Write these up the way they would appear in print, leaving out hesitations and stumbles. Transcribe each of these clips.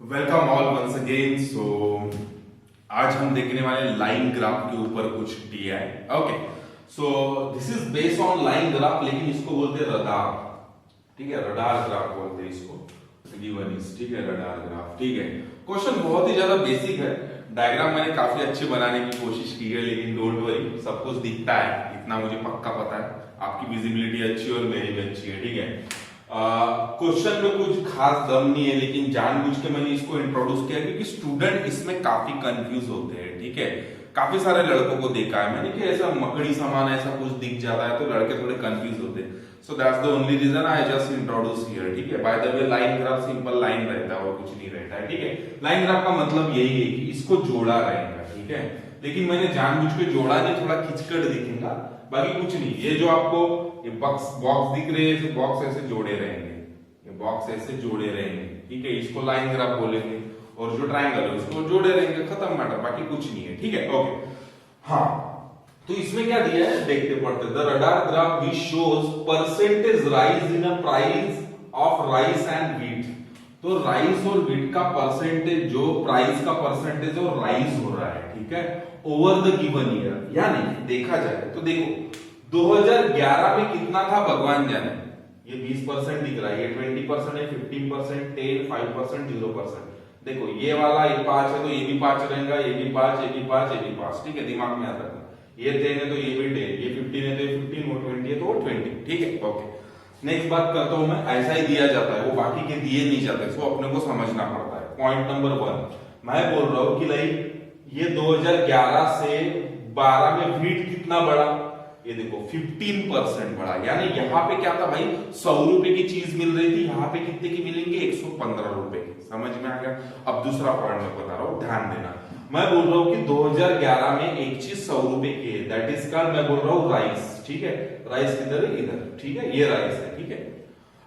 Welcome all once again. So आज हम देखने वाले लाइन ग्राफ के ऊपर कुछ दिया है। Okay, so this is based on line graph, लेकिन इसको बोलते हैं रडार। ठीक है, रडार ग्राफ बोलते हैं इसको। गिवन इज, ठीक है, रडार ग्राफ। ठीक है, क्वेश्चन बहुत ही ज्यादा बेसिक है। डायग्राम मैंने काफी अच्छे बनाने की कोशिश की है, लेकिन डोंट वरी, सब कुछ दिखता है, इतना मुझे पक्का पता है। आपकी विजिबिलिटी अच्छी और मेरी भी अच्छी है। ठीक है, क्वेश्चन में कुछ खास दम नहीं है, लेकिन जानबूझ के मैंने इसको इंट्रोड्यूस किया क्योंकि स्टूडेंट इसमें काफी कंफ्यूज होते हैं। ठीक है, काफी सारे लड़कों को देखा है मैंने कि ऐसा मकड़ी समान ऐसा कुछ दिख जाता है तो लड़के थोड़े कंफ्यूज होते हैं। So that's the only reason I just introduce here. ठीक है, by the way line graph simple line रहता है और कुछ नहीं रहता है। ठीक है, लाइन ग्राफ का मतलब यही है कि इसको जोड़ा रहेगा। ठीक है, लेकिन मैंने जानबूझ के जोड़ा नहीं, थोड़ा खिचकट दिखेगा, बाकी कुछ नहीं। ये जो आपको ये बॉक्स दिख रहे हैं, बॉक्स ऐसे जोड़े रहेंगे, ये बॉक्स ऐसे जोड़े रहेंगे। ठीक है, इसको लाइन ग्राफ बोलेंगे, और जो ट्रायंगल है उसको जोड़े रहेंगे, खत्म मैटर, बाकी कुछ नहीं है। ठीक है, ओके। हाँ, तो इसमें क्या दिया है देखते पढ़ते। The radar graph which shows percentage rise in a price of rice and wheat. तो राइस और व्हीट का परसेंटेज, जो प्राइस का परसेंटेज और राइज हो रहा है, ठीक है, ओवर द गिवन ईयर, यानी देखा जाए तो देखो 2011 में कितना था भगवान जाने। ये 20% दिख रहा है, ये 20% है, 15%, 10, 5%, 0%। देखो ये वाला ये 5 है तो ये भी 5 रहेगा, ये भी 5, ये भी 5, ये भी 5। ठीक है, दिमाग में याद रखना। ये 10 है तो ये भी 10, ये 15 है तो ये 15, वो 20 है तो वो 20। ठीक है, ओके। नेक्स्ट बात करता हूं मैं, ऐसा ही दिया जाता है, वो बाकी के दिए नहीं जाते, सो अपने को समझना पड़ता है। पॉइंट नंबर 1 मैं बोल रहा हूं कि लाइक ये 2011 से 12 में व्हीट कितना बढ़ा, ये देखो 15% बढ़ा। यानी यहाँ पे क्या था भाई, 100 रुपए की चीज मिल रही थी, यहाँ पे कितने की मिलेंगे, 115 रुपए की। समझ में आ गया। अब दूसरा पॉइंट मैं बता रहा हूँ, ध्यान देना। मैं बोल रहा हूँ कि 2011 में एक चीज 100 रुपए की है, दैट इज कॉल्ड, मैं बोल रहा हूँ राइस। ठीक है, राइस किधर है, इधर। ठीक है, ये राइस है। ठीक है,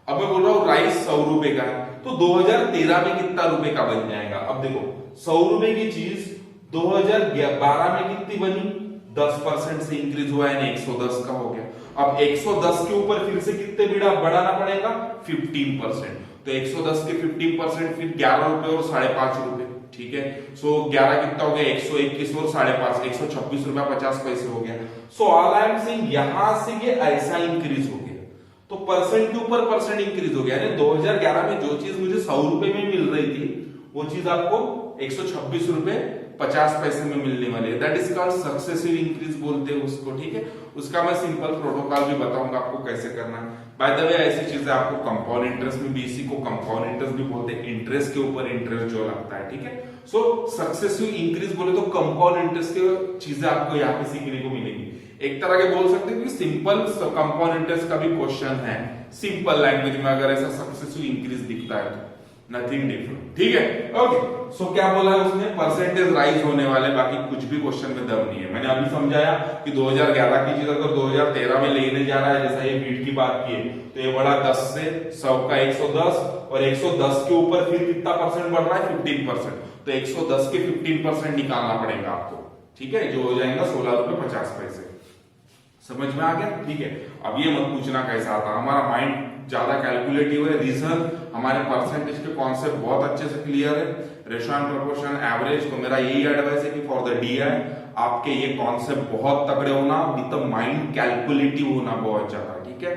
अब मैं बोल रहा हूँ राइस 100 रुपए का है, तो 2013 में कितना रुपए का बन जाएगा। अब देखो 100 रुपए की चीज 2012 में कितनी बनी, 10% से इंक्रीज हुआ है, 110 का हो गया। अब 110 के ऊपर फिर से कितने बढ़ाना पड़ेगा, 15%। तो 110 के 15% फिर 11 रुपए और 5.5 रुपए। ठीक है, सो 11 कितना हो गया, 121 और 5.5, 126 रुपया 50 पैसे हो गया। So all I am saying यहां से ये ऐसा इंक्रीज हो गया, तो परसेंट के ऊपर परसेंट इंक्रीज हो गया। यानी 2011 में जो चीज मुझे 100 रुपए में मिल रही थी, वो चीज आपको 126 रुपए 50 पैसे में मिलने वाली है। That is called successive increase बोलते हैं उसको। ठीक है, उसका मैं सिंपल प्रोटोकॉल भी बताऊंगा आपको कैसे करना है। बाय द वे ऐसी चीजें आपको कंपाउंड इंटरेस्ट में भी, इसी को कंपाउंड इंटरेस्ट भी बोलते हैं, इंटरेस्ट के ऊपर इंटरेस्ट जो लगता है। ठीक है, सो सक्सेसिव इंक्रीज बोले तो कंपाउंड इंटरेस्ट की चीजें आपको यहाँ पे सीखने को मिलेगी। एक तरह के बोल सकते हैं कि सिंपल कंपाउंड इंटरेस्ट का भी क्वेश्चन है, सिंपल लैंग्वेज में, अगर ऐसा सक्सेसिव इंक्रीज दिखता है तो नथिंग डिफरेंट। ठीक है, ओके। सो क्या बोला है उसने, परसेंटेज राइज होने वाले, बाकी कुछ भी क्वेश्चन में दम नहीं है। मैंने अभी समझाया कि 2011 की चीज अगर 2013 में लेने जा रहा है, जैसा ये बीट की बात की है, तो ये बढ़ा 10 से, 100 का 110, और 110 के ऊपर फिर कितना परसेंट बढ़ रहा है, 15%। तो 110 के 15% निकालना पड़ेगा आपको। ठीक है, जो हो जाएगा 16 रुपए 50 पैसे। समझ में आ गया। ठीक है, अब ये मत पूछना कैसा आता, हमारा माइंड ज्यादा कैलकुलेटिव है। रीजन हमारे परसेंटेज के कॉन्सेप्ट बहुत अच्छे से क्लियर है, रेशो एंड प्रोपोर्शन, एवरेज। तो मेरा यही एडवाइस है कि फॉर द डीआई आपके ये कॉन्सेप्ट बहुत तगड़े होना, विद द माइंड कैलकुलेटिव होना बहुत ज्यादा। ठीक है,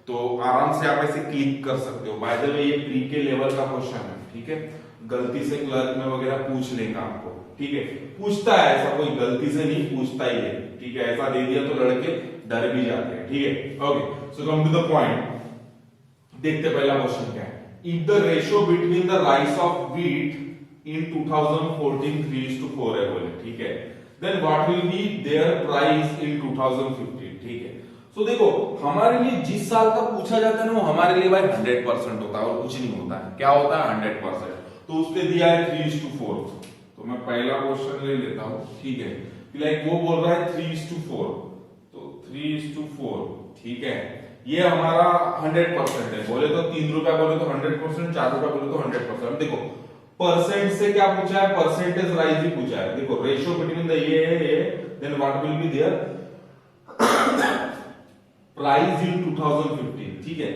तो आराम से आप ऐसे क्लिक कर सकते हो। बाय द वे ये प्री के लेवल का क्वेश्चन है। ठीक है, गलती से क्लर्क में वगैरह पूछ लेगा आपको। ठीक है, पूछता है, ऐसा कोई गलती से नहीं पूछता ही है। ठीक है, ऐसा दे दिया तो लड़के डर भी जाते हैं। ठीक है, okay. So come to the point, देखते पहला क्वेश्चन क्या है। If the ratio between the rice of wheat in 2014 3:4 है बोले। ठीक है, then what will be there price in 2015। ठीक है, सो देखो हमारे लिए जिस साल का पूछा जाता है ना, वो हमारे लिए भाई 100% होता है और कुछ नहीं होता है। क्या होता है, 100%। तो उसने दिया है 3:4, तो मैं पहला क्वेश्चन ले लेता हूं। ठीक है, लाइक वो बोल रहा है 3:4, तो 3:4। ठीक है, ये हमारा 100% है। बोले तो 3 रुपया बोले तो 100%, 4 रुपया बोले तो 100%। देखो परसेंट से क्या पूछा है, परसेंटेज राइज ही पूछा है। देखो रेशियो बिटवीन द ये, then what will be there price in 2015। ठीक है,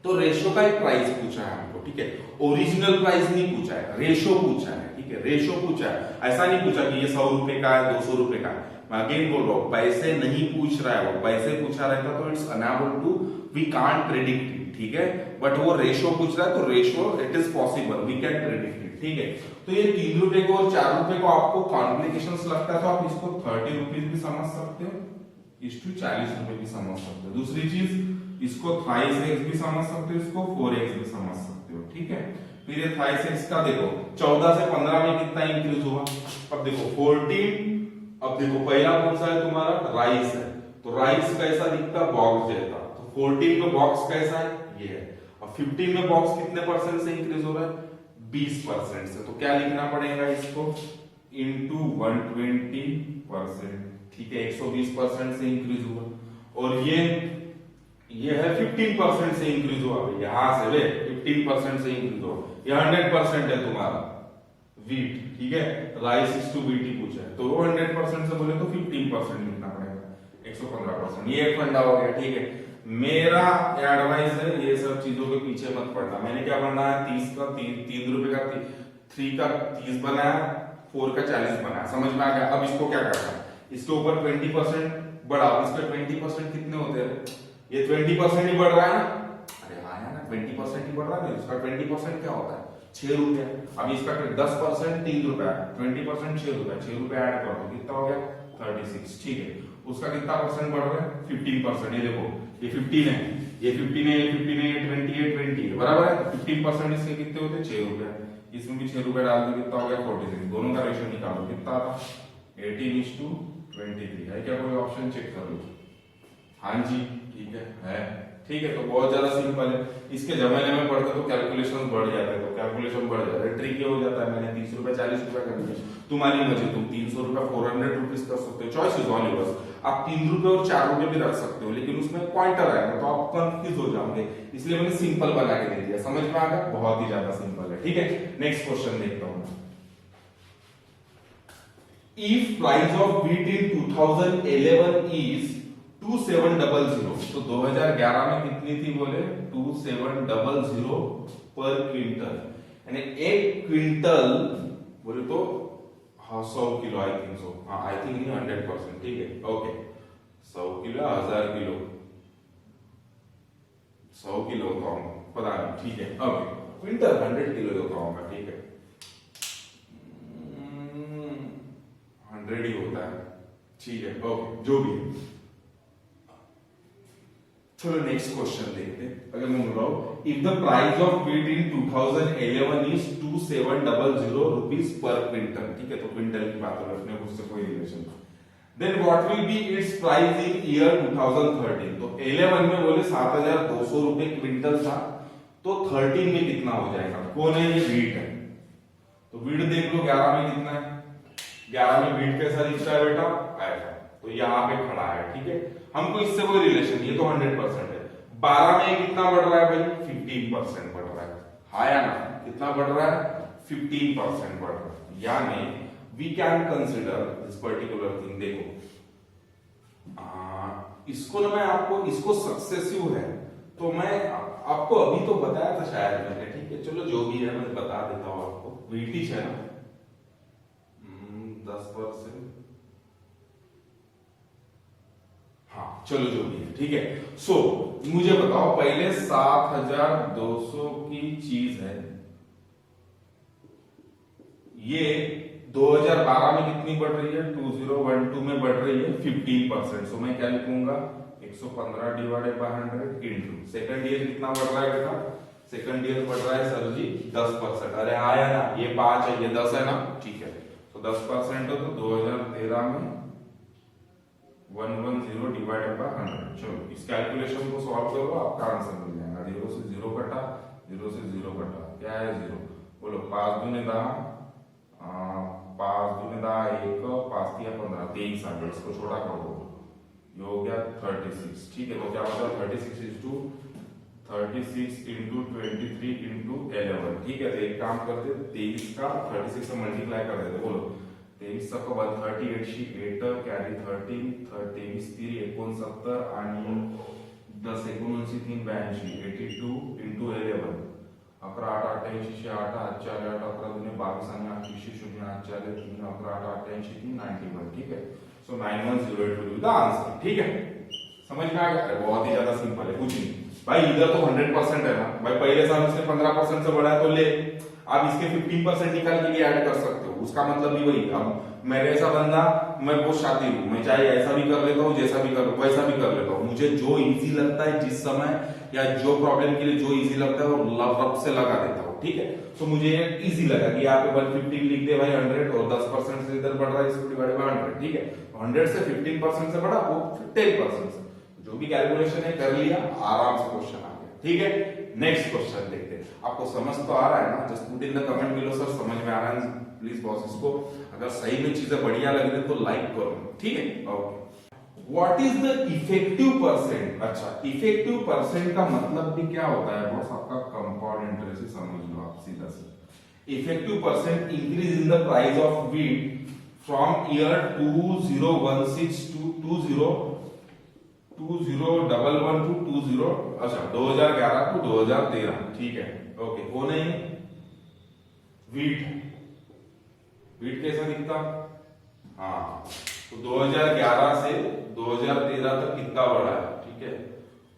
तो रेशो का एक प्राइस पूछा है हमको, ठीक है, ओरिजिनल प्राइस नहीं पूछा है, रेशो पूछा है, ठीक है, रेशो पूछा है। ऐसा नहीं पूछा कि ये 100 रुपए का है 200 रुपए का है। मैं अगेन बोल रहा हूँ, पैसे नहीं पूछ रहा है वो, पैसे पूछा रहता तो it's unable to, we can't predict it, ठीक है, बट वो रेशो पूछ रहा है तो ratio it is possible, we can predict it, ठीक है। तो ये 3 रुपए को और 4 रुपए को आपको कॉम्प्लिकेशंस लगता है तो आप इसको 30 रुपीज भी समझ सकते हो, इस टू 40 रुपए भी समझ सकते हो। दूसरी चीज, इसको थ्राइस एक्स भी समझ सकते हो, इसको 4x भी समझ सकते हो, ठीक है। फिर ये थ्राइस एक्स का देखो 14 से 15 में कितना इंक्रीज हुआ, अब देखो 14, अब देखो पहला कौन सा है तुम्हारा, राइस है, तो राइस कैसा दिखता, बॉक्स जैसा, तो 14 में बॉक्स कैसा है, ये है। अब 15 में बॉक्स कितने परसेंट से इंक्रीज हो रहा है, 20% से, तो क्या लिखना पड़ेगा इसको, इंटू 120%, ठीक है, 120% से इंक्रीज हुआ। और ये है 15% से इंक्रीज हुआ, यहां से वे 15% से इंक्रीज हुआ, ये 100% है तुम्हारा वीट, ठीक है, राइस इज टू वीट पूछा है, तो 100% से बोले तो 15% लिखना पड़ेगा, 115%, ये एक फंडा हो गया, ठीक है। मेरा एडवाइस है ये सब चीजों के पीछे मत पड़ना। मैंने क्या बनाया, 30 का 3 रुपए का 3 का 30 बनाया, 4 का 40 बनाया, समझ में आ गया। अब इसको क्या करना है, इसके ऊपर 20% बढ़ाओ, इसके 20% कितने होते हैं, ये 20% ही बढ़ रहा है ना, अरे हाँ यार 20% ही बढ़ रहा है, इसका 20% क्या होता है, 6 रुपया। अब इसका 10% 3 रुपया, 20% 6 रुपया, 6 रुपया ऐड कर दो, कितना हो गया 36, ठीक है। उसका कितना परसेंट बढ़ रहा है, 15%, ये देखो ये 15 है, ये 15 है, ये 15 है, ये 20 है, 20 है, बराबर है। 15% इसके कितने होते हैं, 6 रुपया, इसमें भी 6 रुपया डाल दो, कितना हो गया 46, दोनों का रेशियो निकालो, कितना आता 18:23 है क्या, कोई ऑप्शन चेक कर लो, हाँ जी, ठीक है, ठीक है। तो बहुत ज्यादा सिंपल है, इसके जमाने में पढ़ते तो कैलकुलेशन बढ़ जाते, तो कैलकुलेशन बढ़ जाता है, ट्रिक ये हो जाता है, मैंने 30 रुपए 40 रुपए कर दिया, तुम्हारी मर्जी, तुम 300 रुपए 400 रुपीज कर सकते हो, चॉइस इज ऑल योर्स। आप 3 रुपए और 4 रुपए भी रख सकते हो, लेकिन उसमें पॉइंटर आएगा तो आप कंफ्यूज हो जाओगे, इसलिए मैंने सिंपल बना के दे दिया, समझ में आ गया, बहुत ही ज्यादा सिंपल है, ठीक है। नेक्स्ट क्वेश्चन देखता हूं, if price of wheat in 2011 is 2700, तो 2011 में कितनी थी बोले, 2700 पर क्विंटल, यानी 1 क्विंटल बोले तो 100 किलो, आई थिंक सो, हाँ आई थिंक नहीं 100%, ठीक है, ओके, 100 किलो 1000 किलो, 100 किलो होता हूँ पता नहीं, ठीक है, ओके, क्विंटल 100 किलो होता हूँ मैं, ठीक है, 100 ही होता है, ठीक है, ओके, जो भी है। चलो नेक्स्ट क्वेश्चन देखते हैं। अगर मैं बोल रहा हूं, if the price of wheat in 2011 is 2700 rupees पर क्विंटल, ठीक है, तो क्विंटल की बात हो रही है, उससे कोई relation, then what will be its price in year 2013, तो 11 में बोले 7200 रुपए क्विंटल था, तो 13 में कितना हो जाएगा, कौन है ये, व्हीट है, तो व्हीट देख लो 11 में कितना है, 11 में व्हीट कैसा दिखता है बेटा, ऐसा, तो यहाँ पे खड़ा है, ठीक है, हमको इससे कोई रिलेशन, ये तो 100% है। 12 में कितना बढ़ रहा है भाई, 15% बढ़ रहा है, हाँ या ना, कितना बढ़ रहा है, 15% बढ़ रहा है, यानी we can consider this particular thing, देखो इसको ना, मैं आपको, इसको सक्सेसिव है, तो मैं आपको अभी तो बताया था शायद मैंने, ठीक है, चलो जो भी है मैं बता देता हूँ आपको, व्हीटिश है ना 10%, हाँ चलो जो भी है, ठीक है। सो मुझे बताओ, पहले 7200 की चीज है, ये 2012 में कितनी बढ़ रही है, 2012 में बढ़ रही है 15%, सो मैं क्या लिखूंगा 115 divided by 100 into second year कितना बढ़ रहा है बेटा, सेकंड ईयर बढ़ रहा है सर जी 10%, अरे आया ना, ये 5 है ये 10 है ना, ठीक है, तो 10% हो तो 2013 में 110 डिवाइडेड बाय 100, चलो इस कैलकुलेशन को सॉल्व करो, आपका आंसर मिल जाएगा, 0 से 0 कटा, 0 से 0 कटा, क्या है 0, बोलो 5 दूनी 10, 5 दूनी 10 1, 5 3 15, 23 आ गया, इसको छोटा कर दो, ये हो गया 36, ठीक है, तो क्या होगा 36 इंटू 23 इंटू 11, ठीक है, तो एक काम करते 23 का 36 से मल्टीप्लाई कर देते, बोलो 23 क 38 शी 8 कॅरी 13 23 3 69 आणि 10 एकोणऐंशी 3 82 82 इंटू 11 11 8 88 8 8 4 8 11 दूने 22 आणि 28 0 8 4 3 11 8 88 3 91 ठीक है। सो 9108 विल बी द आंसर। ठीक है, समझ में आ गया? अरे बहुत ही ज्यादा सिंपल है, कुछ नहीं भाई। इधर तो 100% है ना भाई, पहले साल उसने 15% से बढ़ा है तो ले, आप इसके 15% निकाल के भी ऐड कर सकते हो, उसका मतलब भी वही। अब मेरे ऐसा बंदा, मैं बहुत शातिर हूँ, मैं चाहे ऐसा भी कर लेता हूँ, जैसा भी कर वैसा भी कर लेता हूँ। मुझे जो इजी लगता है जिस समय या जो प्रॉब्लम के लिए जो इजी लगता है वो रब से लगा देता हूँ। ठीक है, तो मुझे इजी लगा कि यहाँ पे 150 लिख दे भाई 100 और 10% से इधर बढ़ रहा है इसको डिवाइड बाय 100। ठीक है, 100 से 15% से बढ़ा वो 10% से, जो भी कैलकुलेशन है कर लिया, आराम से क्वेश्चन आ गया। ठीक है, नेक्स्ट क्वेश्चन देखते हैं। आपको समझ तो आ रहा है ना? Just put in the comment below sir समझ में आ रहा है प्लीज बॉस। इसको अगर सही में चीजें बढ़िया लग रही तो लाइक करो। ठीक है, okay. What is the effective percent? अच्छा, इफेक्टिव परसेंट का मतलब भी क्या होता है बॉस? आपका कंपाउंड इंटरेस्ट से समझ लो आप सीधा से। Effective percent increase in the price of wheat from year 2016 to 2011 to 20 अच्छा 2011 टू 2013। ठीक है, ओके। कौन है व्हीट? व्हीट कैसा दिखता? हाँ, तो 2011 से 2013 तक कितना बढ़ा है? ठीक है,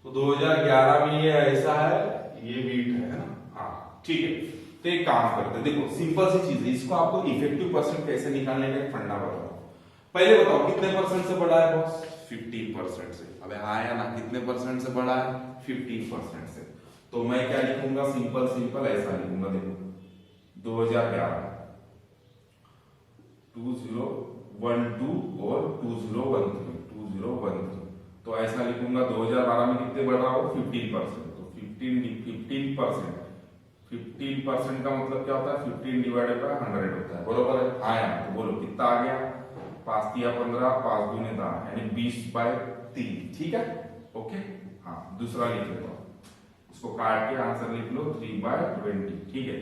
तो 2011 में ये ऐसा है, ये व्हीट है ना? हाँ, ठीक है। तो एक काम करते हैं, देखो सिंपल सी चीज है, इसको आपको इफेक्टिव परसेंट कैसे निकालने का एक फंडा बताओ। पहले बताओ कितने परसेंट से बढ़ा है बॉस? 15% से। अबे हाँ या ना, कितने परसेंट से बढ़ा है? 15% से। तो मैं क्या लिखूंगा? सिंपल सिंपल ऐसा लिखूंगा, देखो 2011 2012 और 2013 तो ऐसा लिखूंगा। 2012 में कितने बढ़ रहा हो? 15%। तो 15% का मतलब क्या होता है? 15 डिवाइडेड बाय 100 होता है, बरोबर है? आया तो बोलो कितना आ गया? 5 तिया 15, 5 दूने 10 यानी 20/3। ठीक है, ओके। हाँ, दूसरा लिख लेता हूं, इसको काट के आंसर लिख लो 3/20। ठीक है,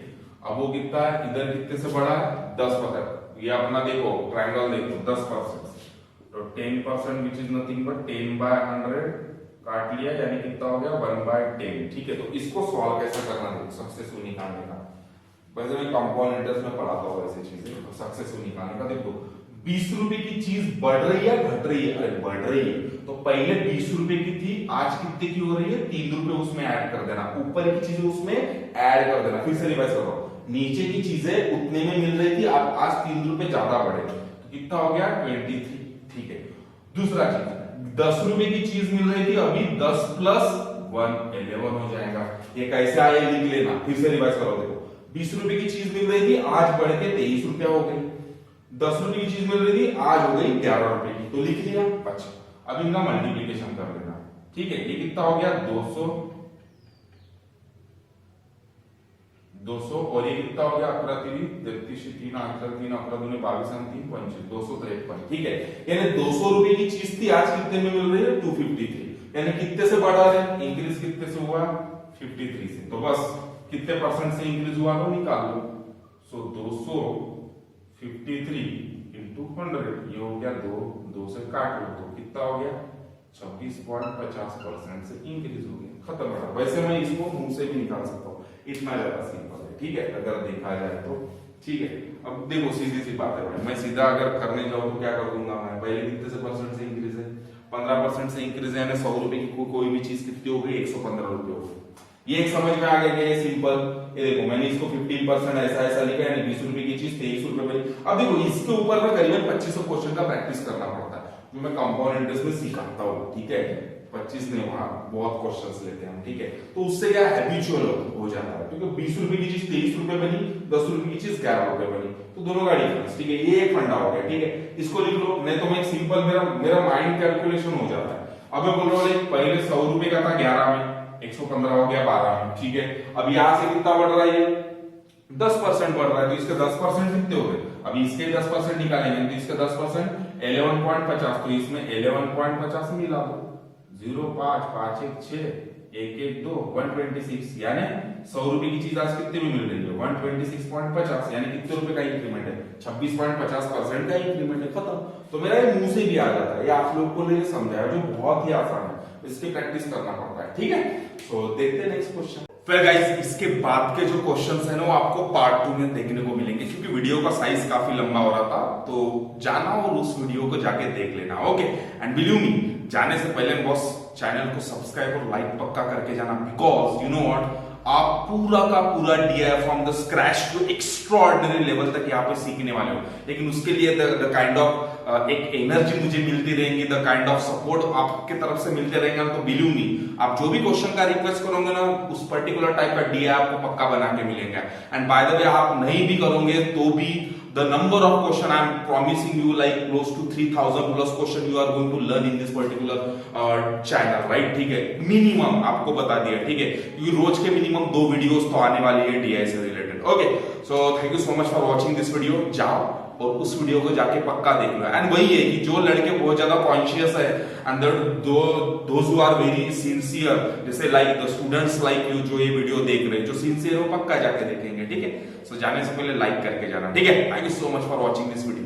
अब वो कितना है? इधर कितने से बढ़ा है? 10%। ये अपना देखो ट्रायंगल देखो 10%, तो 10% विच इज नथिंग बट 10/100 काट लिया, यानी कितना हो गया? 1/10। ठीक है, तो इसको सॉल्व कैसे करना है सक्सेसफुल निकालने का? वैसे मैं कंपाउंड इंटरेस्ट में पढ़ाता हूँ ऐसी चीजें, तो सक्सेसफुल निकालने का देखो 20 रुपए की चीज बढ़ रही है घट रही है? अरे बढ़ रही है, तो पहले 20 रुपए की थी, आज कितने की हो रही है? 3 रुपए उसमें ऐड कर देना, ऊपर की चीजें उसमें ऐड कर देना। फिर से रिवाइज करो, नीचे की चीजें उतने में मिल रही थी, आज 3 रुपए ज्यादा बढ़े, तो कितना हो गया? 23। ठीक है, दूसरा चीज 10 रुपए की चीज मिल रही थी, अभी 10 + 1 11 हो जाएगा। ये कैसे आया लिख लेना। फिर से रिवाइज करो, देखो 20 रुपए की चीज मिल रही थी, आज बढ़ के 23 रुपया हो गई। 10 रुपए की चीज मिल रही थी, आज हो गई 11 रुपए की, तो लिख लिया। अच्छा, अब इनका मल्टीप्लीकेशन कर लेना। ठीक है, ये कितना हो गया? 200 और ये कितना हो गया? 11 3 33 3 8 3 11 दूने 22 3 25 253। ठीक है, यानी 200 रुपए की चीज थी, आज कितने में मिल रही है? 253। यानी कितने से बढ़ा है? इंक्रीज कितने से हुआ? 53 से। तो बस कितने परसेंट से इंक्रीज हुआ वो निकाल लो। सो 253 इंटू 100, ये हो गया 2 से काट लो तो कितना हो गया? 26.50% से इंक्रीज हो गया। खत्म हो गया। वैसे मैं इसको मुंह से भी निकाल सकता हूँ, इतना ज्यादा सिंपल है। ठीक है, अगर देखा जाए तो ठीक है। अब देखो सीधी सी बात है भाई, मैं सीधा अगर करने जाऊँ तो क्या कर दूंगा मैं? पहले कितने से परसेंट से इंक्रीज है? 15% से इंक्रीज है, यानी 100 रुपए की कोई भी चीज कितनी हो गई? 115 रुपए हो गई। ये एक समझ में आ गया कि ये सिंपल। ये देखो मैंने इसको 15% ऐसा ऐसा लिखा, यानी 20 रुपए की चीज 23 रुपए बनी। अब देखो इसके ऊपर में करीबन 2500 क्वेश्चन का प्रैक्टिस करना पड़ता है, जो मैं कंपाउंड इंटरेस्ट में सिखाता हूँ। ठीक है, 25 नहीं, वहां बहुत क्वेश्चंस लेते हैं हम। ठीक है, तो उससे क्या हैबिचुअल हो जाता है, क्योंकि 20 रुपए की चीज 23 रुपए बनी, 10 रुपए की चीज 11 रुपए बनी, तो दोनों का डिफरेंस। ठीक है, ये एक फंडा हो गया। ठीक है, इसको लिख लो, नहीं तो मैं सिंपल मेरा माइंड कैलकुलेशन हो जाता है। अब मैं बोल रहा हूँ पहले 100 रुपए का था 11 में, 115 हो गया 12 में। ठीक है, अब यहां से कितना बढ़ रहा है? 10% बढ़ रहा है, तो इसके 10% कितने हो गए? अब इसके 10% निकालेंगे तो इसके 10% 11.50, तो इसमें 11.50 मिला दो। 0 5 5 1 6 1 1 2 126, यानी 100 रुपए की चीज आज कितने में मिल रही है? 126.50, यानी कितने रुपए का इंक्रीमेंट है? 26.50% का इंक्रीमेंट है। खत्म। तो मेरा ये मुंह से भी आ जाता है, ये आप लोग को लिए समझाया जो बहुत ही आसान है। इसकी प्रैक्टिस करना पड़ता है, ठीक है। सो देखते हैं नेक्स्ट क्वेश्चन। फिर गाइस इसके बाद के जो क्वेश्चंस है ना वो आपको पार्ट 2 में देखने को मिलेंगे, क्योंकि वीडियो का साइज काफी लंबा हो रहा था, तो जाना और उस वीडियो को जाके देख लेना, ओके। एंड बिलीव मी, जाने से पहले बॉस चैनल को सब्सक्राइब और लाइक पक्का करके जाना, बिकॉज यू नो व्हाट, आप पूरा का पूरा DI from the scratch to extraordinary level तक यहाँ पे सीखने वाले हो। लेकिन उसके लिए द काइंड ऑफ एक एनर्जी मुझे मिलती रहेगी, द काइंड ऑफ सपोर्ट आपके तरफ से मिलते रहेंगे, तो बिलीव मी, आप जो भी क्वेश्चन का रिक्वेस्ट करोगे ना उस पर्टिकुलर टाइप का डीआई आपको पक्का बना के मिलेंगे। एंड बाय द वे, आप नहीं भी करोगे तो भी the number of question I am promising you, like close to 3000 plus question you are going to learn in this particular channel, right? ठीक है, मिनिमम आपको बता दिया, ठीक है, क्योंकि रोज के मिनिमम 2 वीडियोस तो आने वाली है डीआई से related, okay. So thank you so much for watching this video. जाओ और उस वीडियो को जाके पक्का देख लो। एंड वही है कि जो लड़के बहुत ज्यादा कॉन्शियस है and those who are very sincere, जैसे like the students like you जो ये वीडियो देख रहे हैं, जो सिंसियर हो पक्का जाके देखेंगे, ठीक है। सो जाने से पहले लाइक करके जाना, ठीक है। Thank you so much for watching this video.